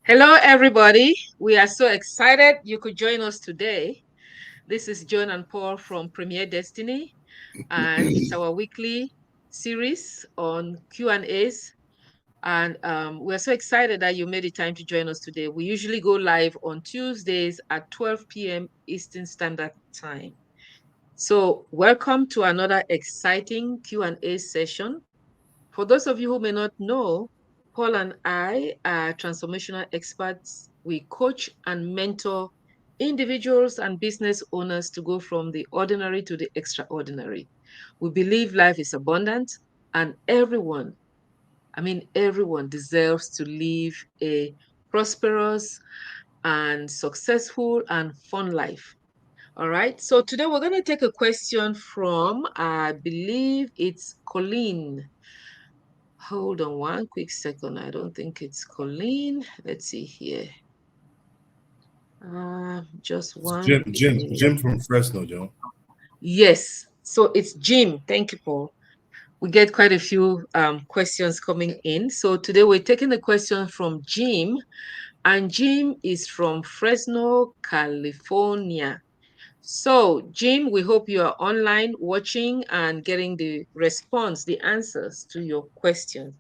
Hello, everybody. We are so excited you could join us today. This is Joan and Paul from Premier Destiny, and it's our weekly series on Q&As. And we're so excited that you made the time to join us today. We usually go live on Tuesdays at 12 p.m. Eastern Standard Time. So welcome to another exciting Q&A session. For those of you who may not know, Paul and I are transformational experts. We coach and mentor individuals and business owners to go from the ordinary to the extraordinary. We believe life is abundant and everyone deserves to live a prosperous and successful and fun life. All right. So today we're going to take a question from, I believe it's Colleen. Hold on one quick second. I don't think it's Colleen. Let's see here. Just It's one Jim, quick Jim, minute. Jim from Fresno, Joe. Yes. So it's Jim. Thank you, Paul. We get quite a few questions coming in. So today we're taking a question from Jim, and Jim is from Fresno, California. So, Jim, we hope you are online watching and getting the response, the answers to your questions.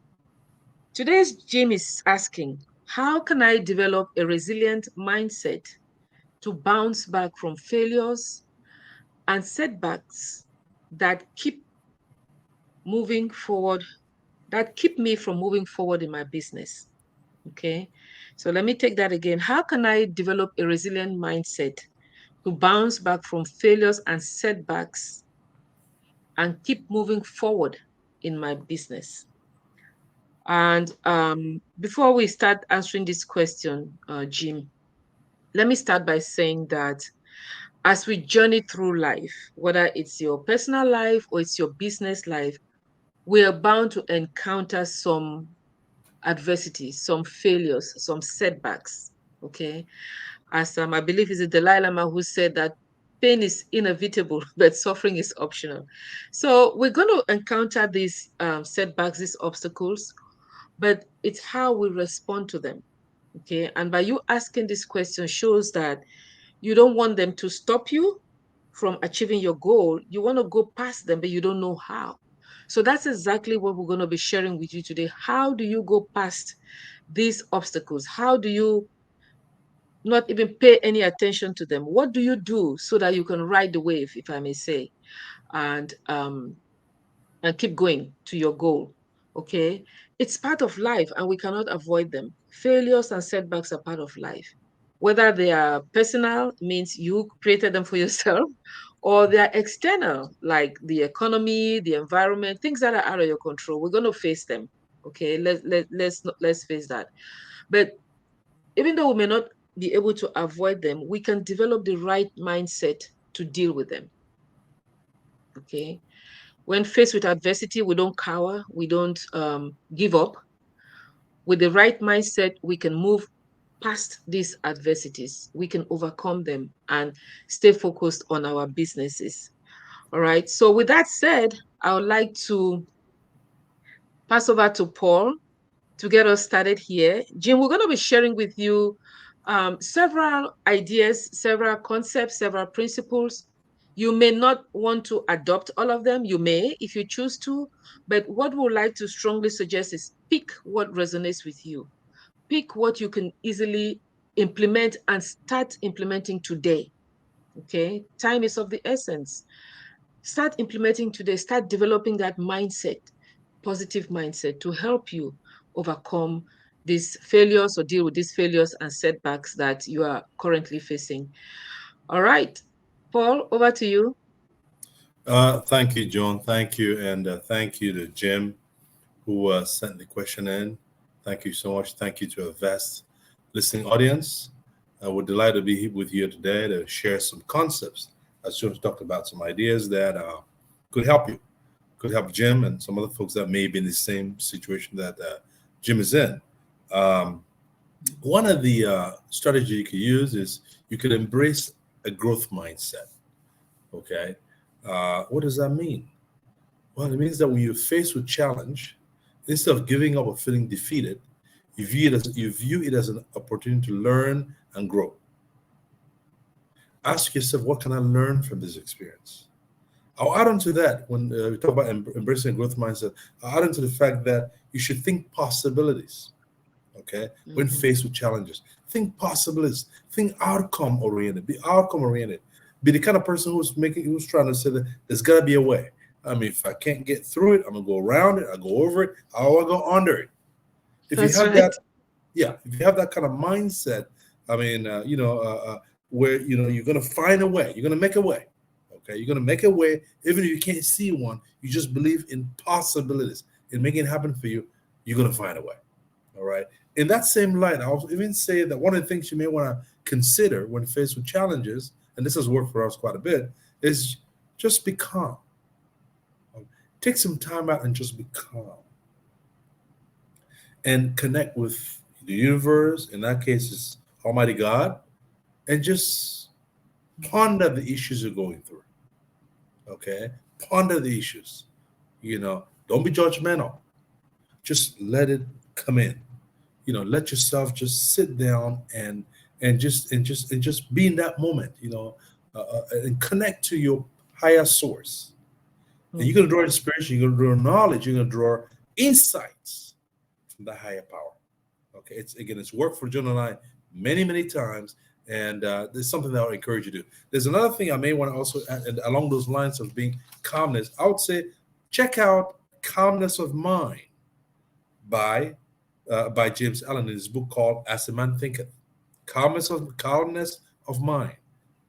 Today's Jim is asking, how can I develop a resilient mindset to bounce back from failures and setbacks that keep moving forward, that keep me from moving forward in my business? Okay. So let me take that again. How can I develop a resilient mindset to bounce back from failures and setbacks and keep moving forward in my business? And before we start answering this question, Jim, let me start by saying that as we journey through life, whether it's your personal life or it's your business life, we are bound to encounter some adversity, some failures, some setbacks. Okay. As I believe it's the Dalai Lama who said that pain is inevitable, but suffering is optional. So we're going to encounter these setbacks, these obstacles, but it's how we respond to them. Okay. And by you asking this question shows that you don't want them to stop you from achieving your goal. You want to go past them, but you don't know how. So that's exactly what we're going to be sharing with you today. How do you go past these obstacles? How do you not even pay any attention to them? What do you do so that you can ride the wave, if I may say, and keep going to your goal? Okay, it's part of life, and we cannot avoid them. Failures and setbacks are part of life. Whether they are personal, means you created them for yourself, or they are external, like the economy, the environment, things that are out of your control. We're going to face them. Okay, let's face that. But even though we may not be able to avoid them, we can develop the right mindset to deal with them. Okay. When faced with adversity, we don't cower, we don't give up. With the right mindset, we can move past these adversities. We can overcome them and stay focused on our businesses. All right. So, with that said, I would like to pass over to Paul to get us started here. Jim, we're going to be sharing with you several ideas, several concepts, several principles. You may not want to adopt all of them. You may if you choose to. But what we would like to strongly suggest is pick what resonates with you. Pick what you can easily implement and start implementing today. Okay. Time is of the essence. Start implementing today. Start developing that mindset, positive mindset to help you overcome these failures or deal with these failures and setbacks that you are currently facing. All right. Paul, over to you. Thank you, John. Thank you, and thank you to Jim who sent the question in. Thank you so much. Thank you to a vast listening audience. We're delighted to be with you today to share some concepts. As John talked about, some ideas that could help you, could help Jim and some other folks that may be in the same situation that Jim is in. Um, One of the strategies you could use is you could embrace a growth mindset. Okay, what does that mean? Well, it means that when you're faced with challenge, instead of giving up or feeling defeated, You view it as an opportunity to learn and grow. Ask yourself, what can I learn from this experience? I'll add on to that when we talk about embracing a growth mindset. I'll add on to the fact that you should think possibilities. Okay, when Mhm. faced with challenges, think possibilities. Think outcome oriented. Be outcome oriented. Be the kind of person who's trying to say that there's got to be a way. I mean, if I can't get through it, I'm gonna go around it. I go over it. I'll go under it. If you That's have right. that, yeah, if you have that kind of mindset, I mean, where you're gonna find a way, you're gonna make a way. Okay, you're gonna make a way, even if you can't see one. You just believe in possibilities in making it happen for you. You're gonna find a way. All right. In that same light, I'll even say that one of the things you may want to consider when faced with challenges, and this has worked for us quite a bit, is just be calm. Take some time out and just be calm and connect with the universe. In that case, it's Almighty God, and just ponder the issues you're going through. Okay, ponder the issues. Don't be judgmental. Just let it come in. Let yourself just sit down and just be in that moment. And connect to your higher source. And you're going to Mhm. draw inspiration. You're going to draw knowledge. You're going to draw insights from the higher power. Okay, it's worked for John and I many times, and there's something that I'll encourage you to do. There's another thing I may want to also add, and along those lines of being calmness. I would say check out Calmness of Mind by by James Allen in his book called As a Man Thinketh. Calmness of mind.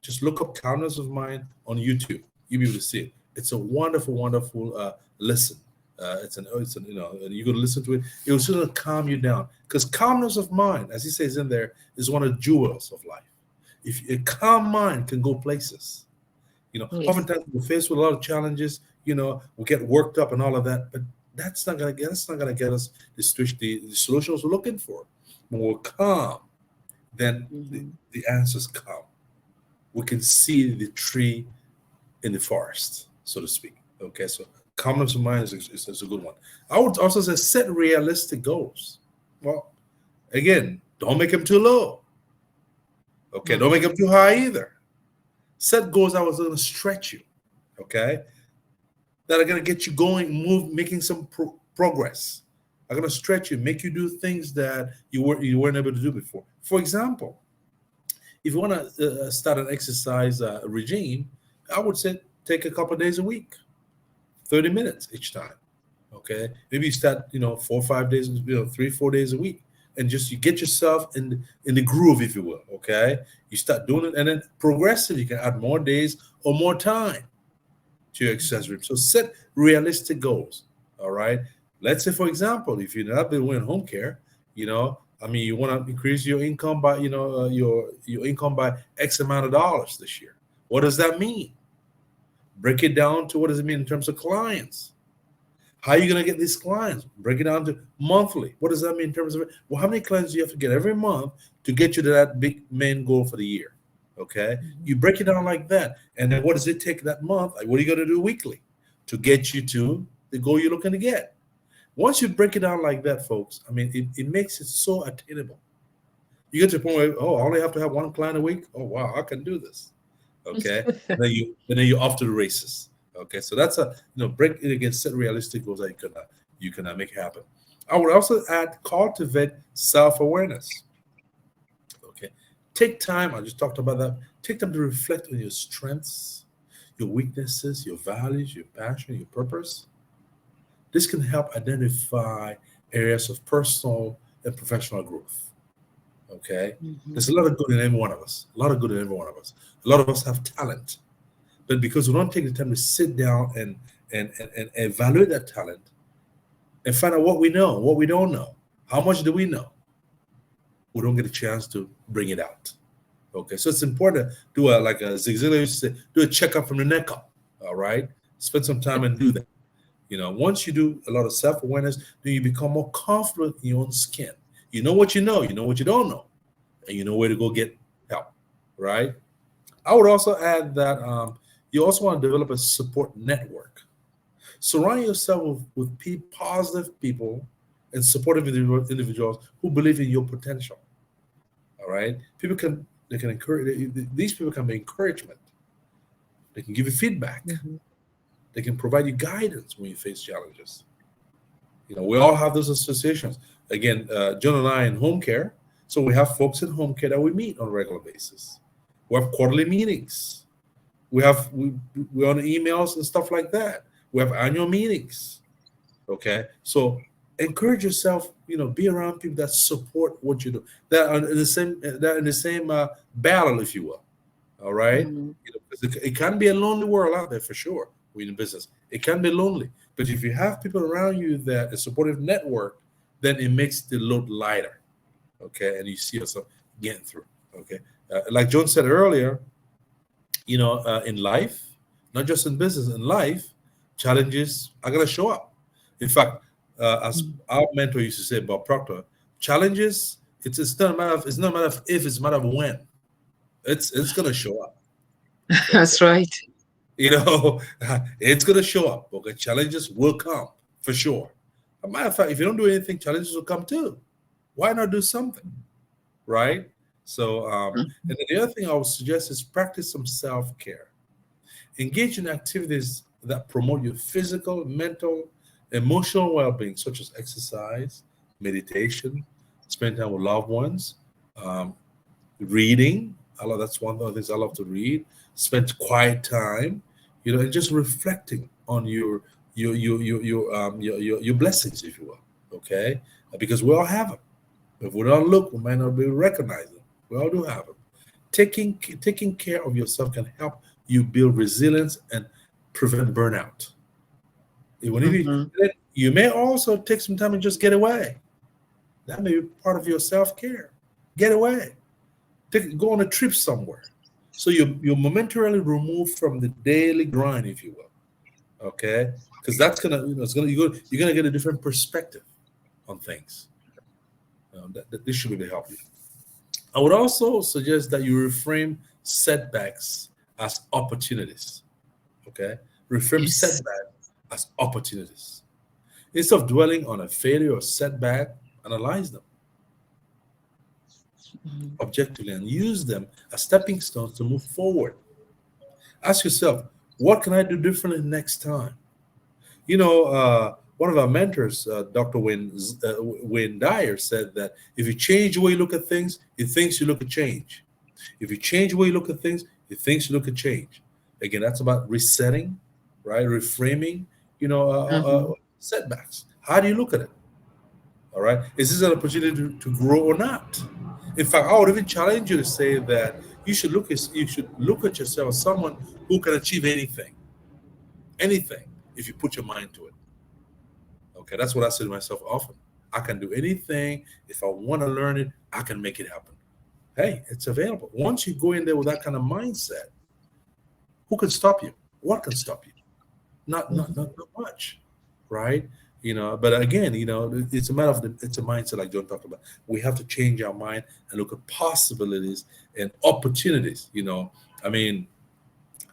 Just look up Calmness of Mind on YouTube. You'll be able to see it. It's a wonderful listen. It's an and you're gonna listen to it. It will sort of calm you down because calmness of mind, as he says in there, is one of the jewels of life. If a calm mind can go places, Yes. oftentimes we're faced with a lot of challenges. We get worked up and all of that, but that's not gonna get us the solutions we're looking for. When we're calm, then Mhm. the answers come. We can see the tree in the forest, so to speak. Okay, so calmness of mind is a good one. I would also say set realistic goals. Well, again, don't make them too low. Okay, don't make Mhm. them too high either. Set goals that was going to stretch you. Okay, that are going to get you going, making some progress. Are going to stretch you, make you do things that you weren't able to do before. For example, if you want to start an exercise regime, I would say take a couple of days a week, 30 minutes each time. Okay, maybe you start 4 or 5 days, 3 4 days a week, and just you get yourself in the groove, if you will. Okay, you start doing it, and then progressively you can add more days or more time to your exercise Mhm. routine. So set realistic goals. All right. Let's say, for example, if you're not doing home care, I mean, you want to increase your income by, your income by X amount of dollars this year. What does that mean? Break it down to what does it mean in terms of clients? How are you going to get these clients? Break it down to monthly. What does that mean in terms of, well, how many clients do you have to get every month to get you to that big main goal for the year? Okay. You Mhm. break it down like that. And then what does it take that month? Like, what are you going to do weekly to get you to the goal you're looking to get? Once you break it down like that, folks, I mean, it makes it so attainable. You get to the point where, oh, I only have to have one client a week. Oh, wow, I can do this. Okay. And then you're off to the races. Okay. So that's break it against set realistic goals that you can make happen. I would also add cultivate self-awareness. Okay. Take time. I just talked about that. Take time to reflect on your strengths, your weaknesses, your values, your passion, your purpose. This can help identify areas of personal and professional growth. Okay. There's Mhm. a lot of good in every one of us. A lot of good in every one of us. A lot of us have talent. But because we don't take the time to sit down and evaluate that talent and find out what we know, what we don't know, how much do we know, we don't get a chance to bring it out. Okay, so it's important to do like a Zig Ziglar used to say, do a checkup from the neck up. All right, spend some time and do that. Once you do a lot of self awareness, then you become more confident in your own skin. You know what you don't know, and you know where to go get help. Right. I would also add that you also want to develop a support network. Surround yourself with positive people and supportive individuals who believe in your potential. All right, people can they can encourage these people can be encouragement. They can give you feedback. Mhm. They can provide you guidance when you face challenges. We all have those associations. Again, John and I in home care, so we have folks in home care that we meet on a regular basis. We have quarterly meetings. We're on emails and stuff like that. We have annual meetings. Okay, so encourage yourself. Be around people that support what you do. That are in the same battle, if you will. All right. Mhm. 'Cause it can be a lonely world out there for sure. We're in business. It can be lonely, but if you have people around you that a supportive network, then it makes the load lighter. Okay, and you see yourself getting through. Okay, like John said earlier, in life, not just in business, in life, challenges are gonna show up. In fact, as Mhm. our mentor used to say, Bob Proctor, challenges. It's not a matter of if, it's a matter of when. It's gonna show up. Okay. That's right. You know, it's gonna show up. Okay, challenges will come for sure. As a matter of fact, if you don't do anything, challenges will come too. Why not do something, right? So, Mhm. and then the other thing I would suggest is practice some self care. Engage in activities that promote your physical, mental, emotional well being, such as exercise, meditation, spend time with loved ones, um, reading. That's one of the things I love to read. Spend quiet time, and just reflecting on your blessings, if you will. Okay, because we all have them. If we don't look, we might not be recognizing. We all do have them. Taking care of yourself can help you build resilience and prevent burnout. Even if you Mhm. you may also take some time and just get away. That may be part of your self care. Get away. Go on a trip somewhere. So you're momentarily removed from the daily grind, if you will. Okay, because that's gonna it's gonna you're gonna get a different perspective on things. This should really help you. I would also suggest that you reframe setbacks as opportunities. Okay, reframe Yes. setbacks as opportunities. Instead of dwelling on a failure or setback, analyze them Mhm. objectively and use them as stepping stones to move forward. Ask yourself, what can I do differently next time? One of our mentors, Dr. Wayne Dyer, said that if you change the way you look at things, it thinks you look at change. If you change the way you look at things, it thinks you look at change. Again, that's about resetting, right? Reframing, Mhm. setbacks. How do you look at it? All right. Is this an opportunity to grow or not? In fact, I would even challenge you to say that you should look at yourself as someone who can achieve anything, if you put your mind to it. Okay, that's what I say to myself often. I can do anything. If I want to learn it, I can make it happen. Hey, it's available. Once you go in there with that kind of mindset, who can stop you? What can stop you? Not much, right? But again, it's a mindset like John talked about. We have to change our mind and look at possibilities and opportunities. I mean,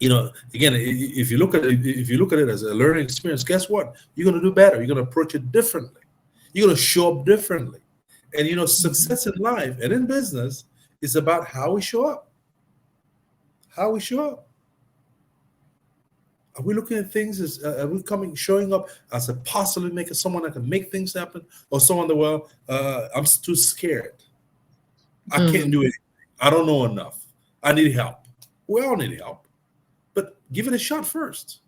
again, if you look at it as a learning experience, guess what? You're going to do better. You're going to approach it differently. You're going to show up differently. And Mhm. success in life and in business is about how we show up. How we show up. Are we looking at things as are we showing up as a possibly maker, someone that can make things happen, or someone that I'm too scared. I can't Mhm. do it. I don't know enough. I need help. We all need help, but give it a shot first.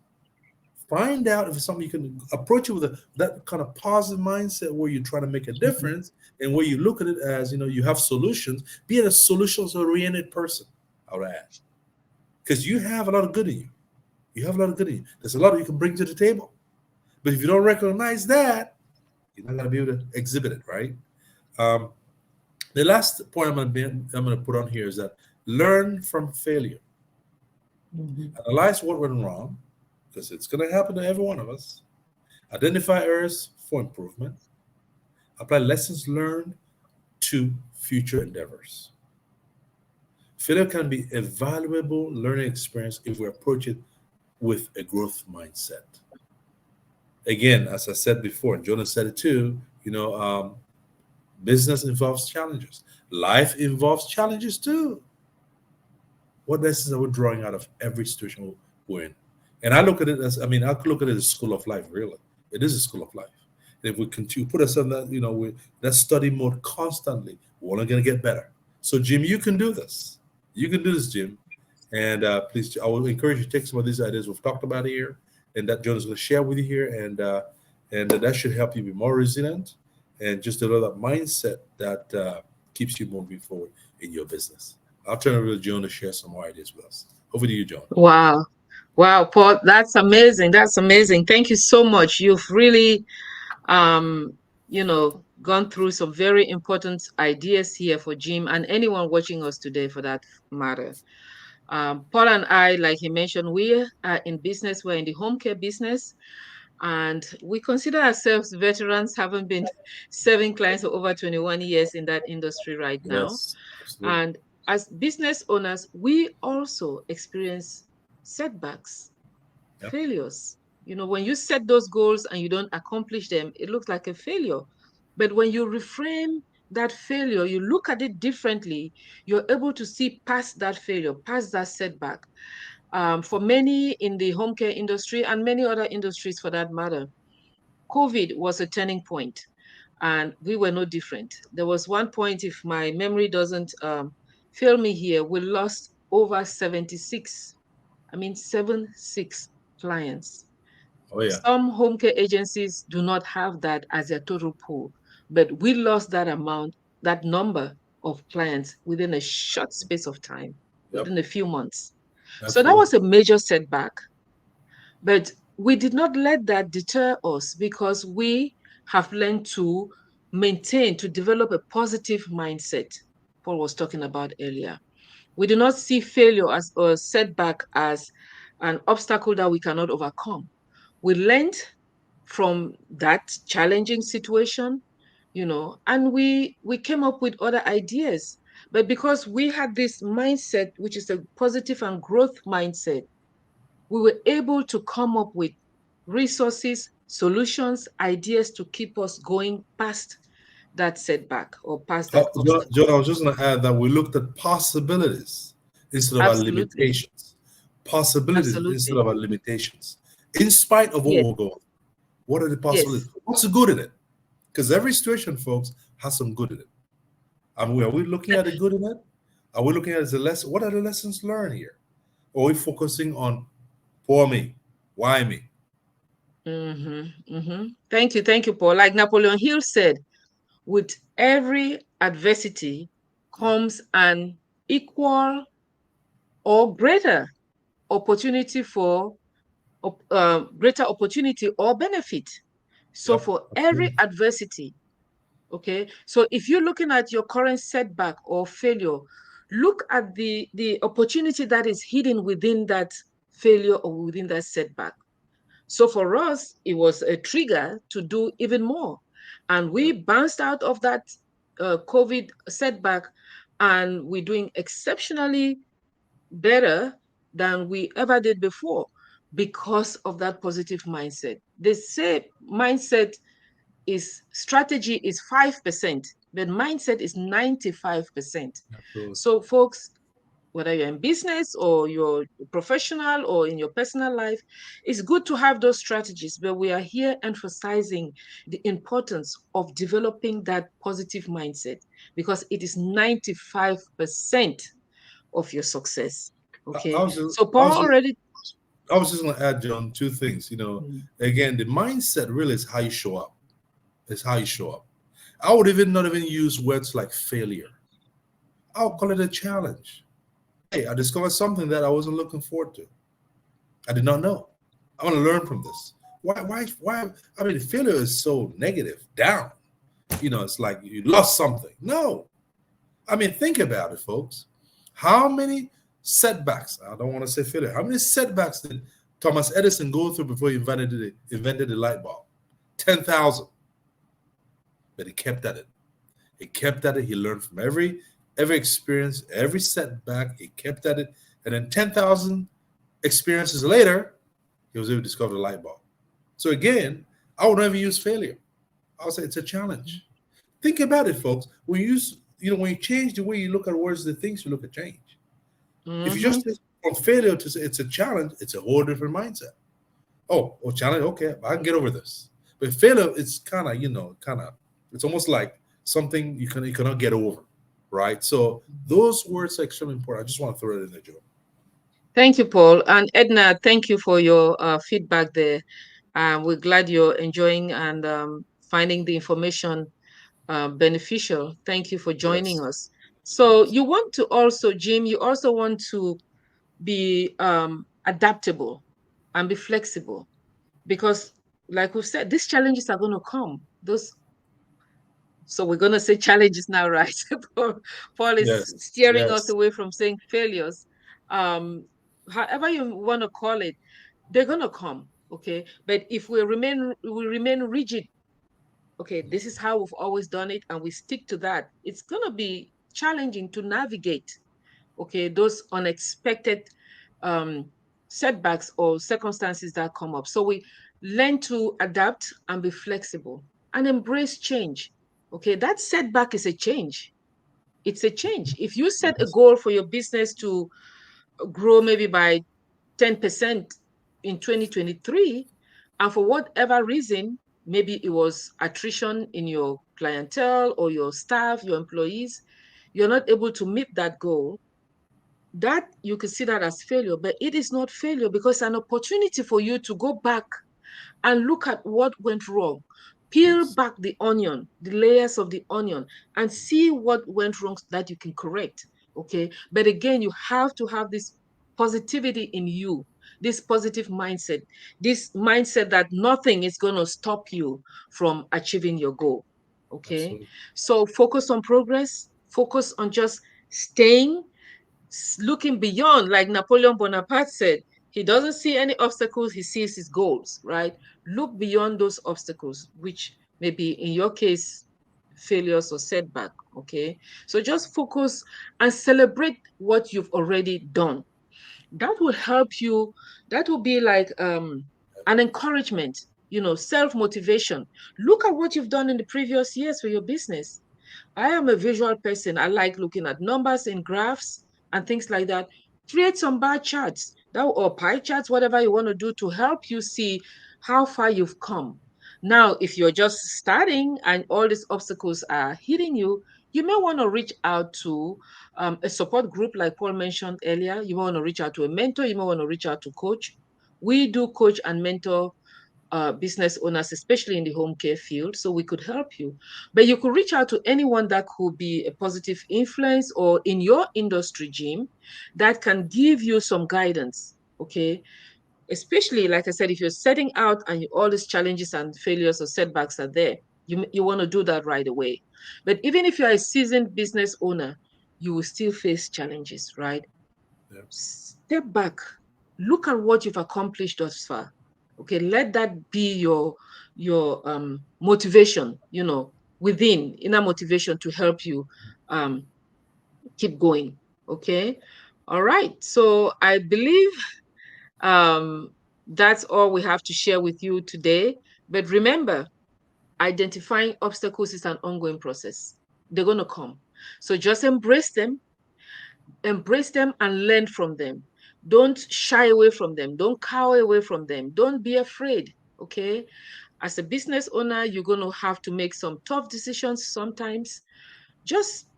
Find out if it's something you can approach it with that kind of positive mindset where you're trying to make a Mhm. difference and where you look at it as you have solutions. Be a solutions oriented person. All right, because you have a lot of good in you. You have a lot of good in you. There's a lot you can bring to the table. But if you don't recognize that, you're not going to be able to exhibit it, right? Um, the last point I'm going to put on here is that learn from failure. Mhm. Analyze what went wrong, because it's going to happen to every one of us. Identify errors for improvement. Apply lessons learned to future endeavors. Failure can be a valuable learning experience if we approach it with a growth mindset. Again, as I said before, and Jonas said it too, You know, business involves challenges. Life involves challenges too. What lessons are we drawing out of every situation we're in? And I look at it as, I mean, I look at it as a school of life, really. It is a school of life. And if we continue, put ourselves in that, we that study mode constantly, we're only going to get better. So, Jim, you can do this. You can do this, Jim. And please, I will encourage you to take some of these ideas we've talked about here and that John is going to share with you here. And that should help you be more resilient and just develop that mindset that keeps you moving forward in your business. I'll turn it over to Joan to share some more ideas with us. Over to you, Joan. Wow. Wow, Paul, that's amazing. That's amazing. Thank you so much. You've really gone through some very important ideas here for Jim and anyone watching us today for that matter. Paul and I, like he mentioned, we are in business. We're in the home care business, and we consider ourselves veterans, having been serving clients for over 21 years in that industry right now. Yes, absolutely. And as business owners, we also experience setbacks, Yep. failures. When you set those goals and you don't accomplish them, it looks like a failure. But when you reframe that failure, you look at it differently, you're able to see past that failure, past that setback. For many in the home care industry and many other industries for that matter, COVID was a turning point, and we were no different. There was one point, if my memory doesn't fail me here, we lost over 76, I mean, 76 clients. Oh, yeah. Some home care agencies do not have that as their total pool, but we lost that amount, that number of clients within a short space of time, Yep. within a few months. So that Absolutely. was a major setback. But we did not let that deter us because we have learned to maintain, to develop a positive mindset, Paul was talking about earlier. We do not see failure as a setback as an obstacle that we cannot overcome. We learned from that challenging situation, and we came up with other ideas. But because we had this mindset, which is a positive and growth mindset, we were able to come up with resources, solutions, ideas to keep us going past that setback or past that John, obstacle. I was just going to add that we looked at possibilities instead of our Absolutely. limitations. Possibilities instead Absolutely. of our limitations. In spite of what Yes. we're going, what are the possibilities? Yes. What's the good in it? Because every situation, folks, has some good in it. I mean, are we looking at the good in it? Are we looking at it as a lesson? What are the lessons learned here? Or are we focusing on poor me? Why me? Thank you, Paul. Like Napoleon Hill said, with every adversity comes an equal or opportunity for greater opportunity or benefit. So Yep, for every absolutely. adversity, okay, so if you're looking at your current setback or failure, look at the opportunity that is hidden within that failure or within that setback. So for us, it was a trigger to do even more. And we Yep. bounced out of that COVID setback, and we're doing exceptionally better than we ever did before because of that positive mindset. They say mindset is strategy is 5%, but mindset is 95%. Absolutely. So, folks, whether you're in business or you're professional or in your personal life, it's good to have those strategies, but we are here emphasizing the importance of developing that positive mindset because it is 95% of your success. I, I Okay. was just, So I Paul was just, already. I was just going to add, John, two things. Mm. Again, the mindset really is how you show up. It's how you show up. I would even not even use words like failure. I'll call it a challenge. Hey, I discovered something that I wasn't looking forward to. I did not know. I want to learn from this. Why? I mean, failure is so negative, down. It's like you lost something. No. I mean, think about it, folks. How many setbacks? I don't want to say failure. How many setbacks did Thomas Edison go through before he invented the light bulb? 10,000. But he kept at it. He kept at it. He learned from every experience, every setback. He kept at it. And then 10,000 experiences later, he was able to discover the light bulb. So again, I would never use failure. I'll say it's a challenge. Think about it, folks. When you when you change the way you look at words, the things you look at change. If you Mm-hmm. just from failure to say it's a challenge, it's a whole different mindset. Oh, challenge. Okay, I can get over this. But failure, it's kind of it's almost like something you cannot get over, right? So those words are extremely important. I just want to throw it in there, Joe. Thank you, Paul. And Edna, thank you for your feedback there. We're glad you're enjoying and finding the information beneficial. Thank you for joining Yes, us. So yes, you want to also, Jim, you also want to be adaptable and be flexible because, like we've said, these challenges are going to come. Those, so we're going to say challenges now, right? Paul is yes, steering us yes. away from saying failures. Um, However you want to call it, they're going to come. Okay, but if we remain rigid, okay, this is how we've always done it, and we stick to that, it's going to be challenging to navigate, okay, those unexpected um, setbacks or circumstances that come up. So we learn to adapt and be flexible and embrace change. Okay, that setback is a change. It's a change. If you set a Yes, goal for your business to grow maybe by 10% in 2023, and for whatever reason, maybe it was attrition in your clientele or your staff, your employees, you're not able to meet that goal, that you could see that as failure, but it is not failure because it's an opportunity for you to go back and look at what went wrong. Peel yes, back the onion, the layers of the onion, and see what went wrong that you can correct. Okay. But again, you have to have this positivity in you, this positive mindset, this mindset that nothing is going to stop you from achieving your goal. Okay. absolutely. So focus on progress, focus on just staying looking beyond, like Napoleon Bonaparte said, he doesn't see any obstacles, he sees his goals, right? Look beyond those obstacles, which may be in your case, failures or setback, okay? So just focus and celebrate what you've already done. That will help you, that will be like an encouragement, self-motivation. Look at what you've done in the previous years for your business. I am a visual person. I like looking at numbers and graphs and things like that. Create some bar charts that, or pie charts, whatever you want to do to help you see how far you've come. Now, if you're just starting and all these obstacles are hitting you, you may want to reach out to a support group, like Paul mentioned earlier. You may want to reach out to a mentor. You may want to reach out to coach. We do coach and mentor business owners, especially in the home care field, so we could help you. But you could reach out to anyone that could be a positive influence or in your industry, Jim, that can give you some guidance. Okay. Especially, like I said, if you're setting out and all these challenges and failures or setbacks are there, you want to do that right away. But even if you're a seasoned business owner, you will still face challenges, right? Yeah, Step back, look at what you've accomplished thus far. Okay, let that be your motivation, within inner motivation to help you um keep going. Okay. All right. So I believe um that's all we have to share with you today. But remember, identifying obstacles is an ongoing process. They're going to come. So just embrace them and learn from them. Don't shy away from them. Don't cower away from them. Don't be afraid. Okay. As a business owner, you're going to have to make some tough decisions sometimes. Just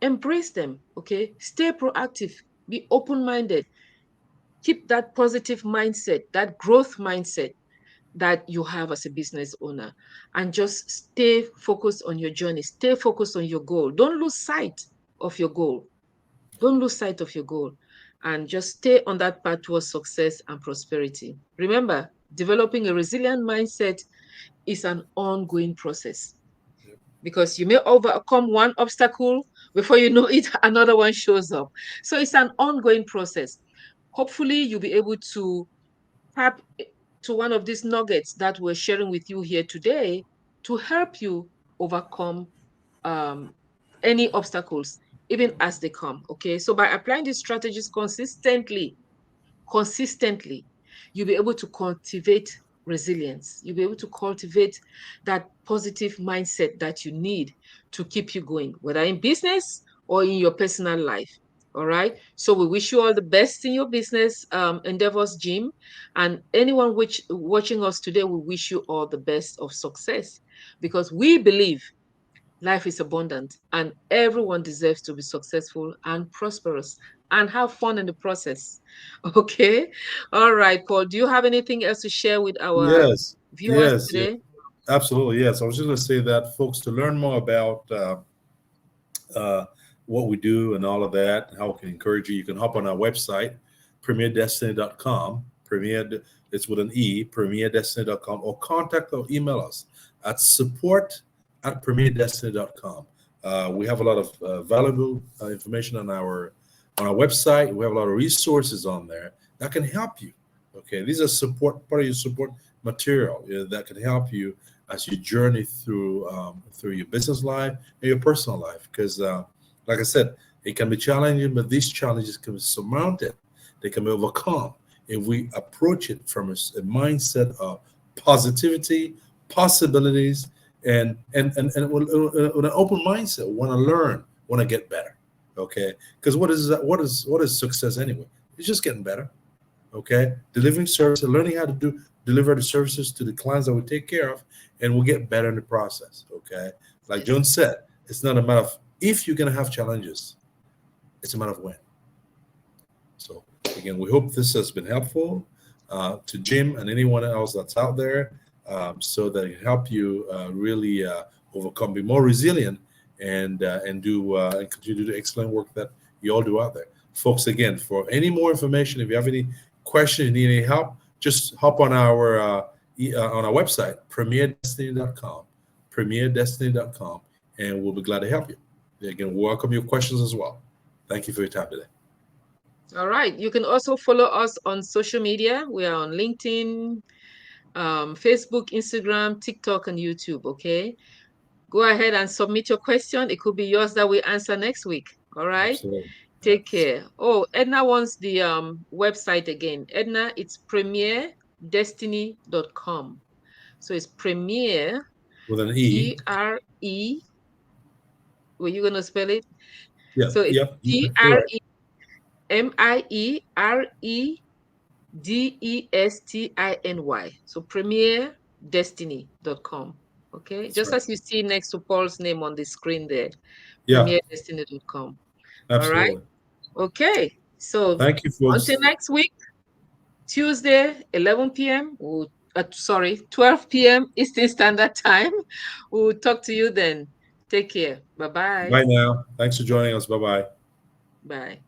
embrace them. Okay. Stay proactive. Be open minded. Keep that positive mindset, that growth mindset that you have as a business owner. And just stay focused on your journey. Stay focused on your goal. Don't lose sight of your goal. Don't lose sight of your goal and just stay on that path towards success and prosperity. Remember, developing a resilient mindset is an ongoing process yeah, because you may overcome one obstacle before you know it, another one shows up. So it's an ongoing process. Hopefully, you'll be able to tap to one of these nuggets that we're sharing with you here today to help you overcome um, any obstacles, even as they come. Okay. So by applying these strategies consistently, you'll be able to cultivate resilience. You'll be able to cultivate that positive mindset that you need to keep you going, whether in business or in your personal life. All right. So we wish you all the best in your business endeavors, Jim. And anyone which watching us today, we wish you all the best of success because we believe life is abundant and everyone deserves to be successful and prosperous and have fun in the process. Okay. All right, Paul. Do you have anything else to share with our Yes, viewers yes, yeah, today? absolutely. Yes, I was just going to say that, folks, to learn more about uh, what we do and all of that, how we can encourage you, you can hop on our website, premierdestiny.com. It's with an E, premierdestiny.com, or contact or email us at support@premierdestiny.com. We have a lot of valuable information on our website. We have a lot of resources on there that can help you. Okay, these are support part of your support material that can help you as you journey through your business life and your personal life. Because, like I said, it can be challenging, but these challenges can be surmounted. They can be overcome if we approach it from a mindset of positivity, possibilities, and with an open mindset. Want to learn, want to get better. Okay, because what is that? What is success anyway? It's just getting better. Okay, delivering services, learning how to deliver the services to the clients that we take care of, and we'll get better in the process. Okay, like Yes. Joan said, it's not a matter of if you're going to have challenges, it's a matter of when. So again, we hope this has been helpful to Jim and anyone else that's out there, so that it can help you really overcome, be more resilient, and do and continue to do the excellent work that you all do out there, folks. Again, for any more information, if you have any questions, you need any help, just hop on our website, premierdestiny.com, premierdestiny.com, and we'll be glad to help you. Again, welcome your questions as well. Thank you for your time today. All right. You can also follow us on social media. We are on LinkedIn, Facebook, Instagram, TikTok, and YouTube. Okay. Go ahead and submit your question. It could be yours that we answer next week. All right. Absolutely. Take Yes. care. Oh, Edna wants the website again. Edna, it's premierdestiny.com. So it's premier, With an E. Pre. Were you gonna spell it? Yeah. So it's Yep. You're right. Premierdestiny. So premierdestiny.com. Okay. That's Just right. as you see next to Paul's name on the screen there, Yeah. premierdestiny.com. All right. Absolutely. Okay. So Thank you, until folks. next week, Tuesday, 11 p.m. Sorry, 12 p.m. Eastern Standard Time. We'll talk to you then. Take care. Bye-bye. Bye now. Thanks for joining us. Bye bye. Bye.